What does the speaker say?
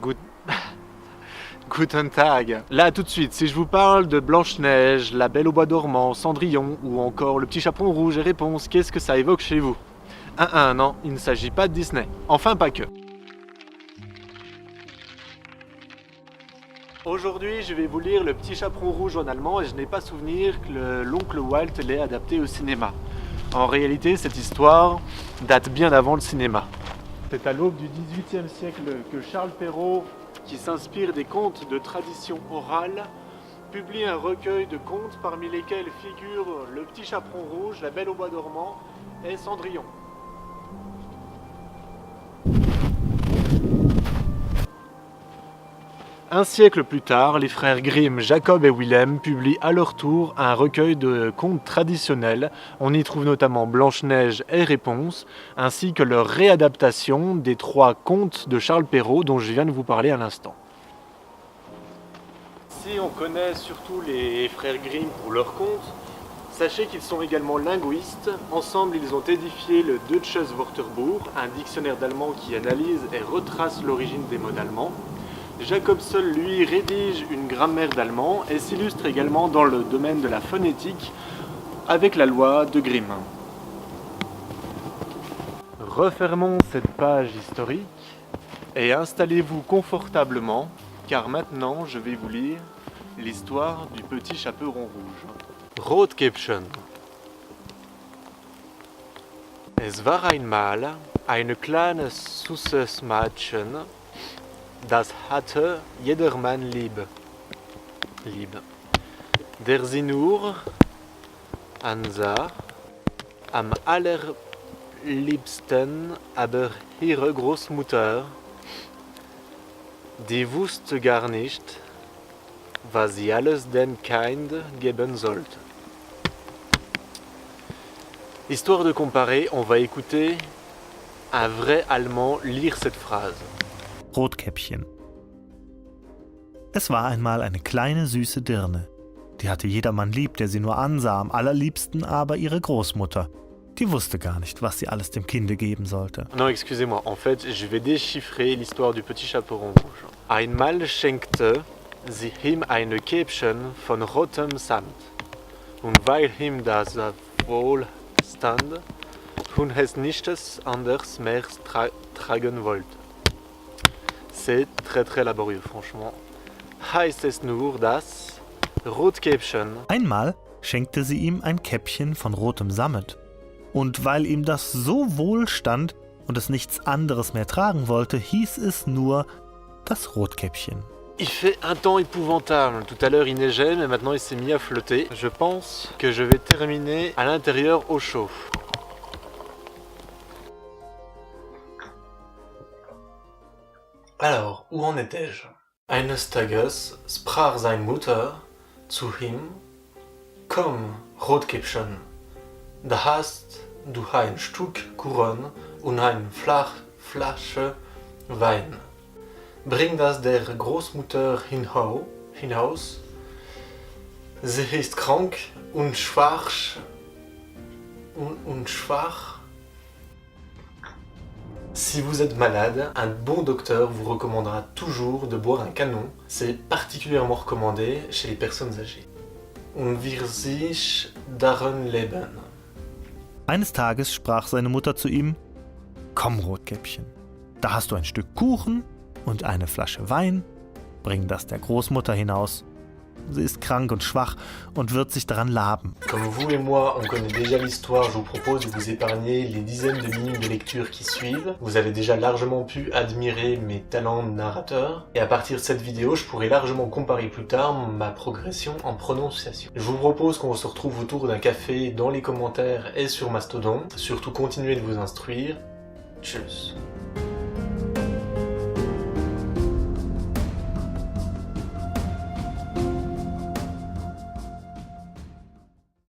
Good... Guten Tag. Là, tout de suite, si je vous parle de Blanche-Neige, La Belle au Bois dormant, Cendrillon ou encore Le Petit Chaperon Rouge et Réponse, qu'est-ce que ça évoque chez vous? Non, il ne s'agit pas de Disney. Enfin, pas que. Aujourd'hui, je vais vous lire Le Petit Chaperon Rouge en allemand et je n'ai pas souvenir que l'oncle Walt l'ait adapté au cinéma. En réalité, cette histoire date bien avant le cinéma. C'est à l'aube du XVIIIe siècle que Charles Perrault, qui s'inspire des contes de tradition orale, publie un recueil de contes parmi lesquels figurent Le Petit Chaperon Rouge, La Belle au Bois dormant et Cendrillon. Un siècle plus tard, les frères Grimm, Jacob et Willem publient à leur tour un recueil de contes traditionnels. On y trouve notamment Blanche-Neige et Réponse, ainsi que leur réadaptation des 3 contes de Charles Perrault dont je viens de vous parler à l'instant. Si on connaît surtout les frères Grimm pour leurs contes, sachez qu'ils sont également linguistes. Ensemble, ils ont édifié le Deutsches Wörterbuch, un dictionnaire d'allemand qui analyse et retrace l'origine des mots d'allemand. Jacob seul, lui, rédige une grammaire d'allemand et s'illustre également dans le domaine de la phonétique avec la loi de Grimm. Refermons cette page historique et installez-vous confortablement car maintenant je vais vous lire l'histoire du Petit Chaperon Rouge. Rotkäppchen. Es war einmal ein kleines süßes Mädchen, das hatte jedermann lieb. Der sie nur ansah, am allerliebsten aber ihre Großmutter, die wusste gar nicht, was sie alles dem Kind geben sollte. Histoire de comparer, on va écouter un vrai Allemand lire cette phrase. Rotkäppchen. Es war einmal eine kleine süße Dirne. Die hatte jedermann lieb, der sie nur ansah, am allerliebsten aber ihre Großmutter. Die wusste gar nicht, was sie alles dem Kinde geben sollte. Non, excusez-moi, en fait, je vais déchiffrer l'histoire du Petit Chaperon Rouge. Einmal schenkte sie ihm ein Käppchen von rotem Samt. Und weil ihm das wohl stand und es nichts anderes mehr tragen wollte. C'est très très laborieux, franchement. Heißt es nur, dass Rotkäppchen... Einmal schenkte sie ihm ein Käppchen von rotem Sammet. Und weil ihm das so wohl stand und es nichts anderes mehr tragen wollte, hieß es nur das Rotkäppchen. Il fait un temps épouvantable. Tout à l'heure il neigeait, mais maintenant il s'est mis à flotter. Je pense que je vais terminer à l'intérieur au chaud. Alors, où en étais-je? Eines Tages sprach seine Mutter zu ihm: Komm, Rotkäppchen, da hast du ein Stück Kuchen und eine Flasche Wein. Bring das der Großmutter hinaus. Sie ist krank und schwach. Si vous êtes malade, un bon docteur vous recommandera toujours de boire un canon. C'est particulièrement recommandé chez les personnes âgées. Und wir sich daran leben. Eines Tages sprach seine Mutter zu ihm: Komm, Rotkäppchen, da hast du ein Stück Kuchen und eine Flasche Wein. Bring das der Großmutter hinaus. Sie ist krank und schwach und wird sich daran laben. Comme vous et moi, on connaît déjà l'histoire, je vous propose de vous épargner les dizaines de minutes de lecture qui suivent. Vous avez déjà largement pu admirer mes talents de narrateur. Et à partir de cette vidéo, je pourrai largement comparer plus tard ma progression en prononciation. Je vous propose qu'on se retrouve autour d'un café dans les commentaires et sur Mastodon. Surtout continuez de vous instruire. Tchuss.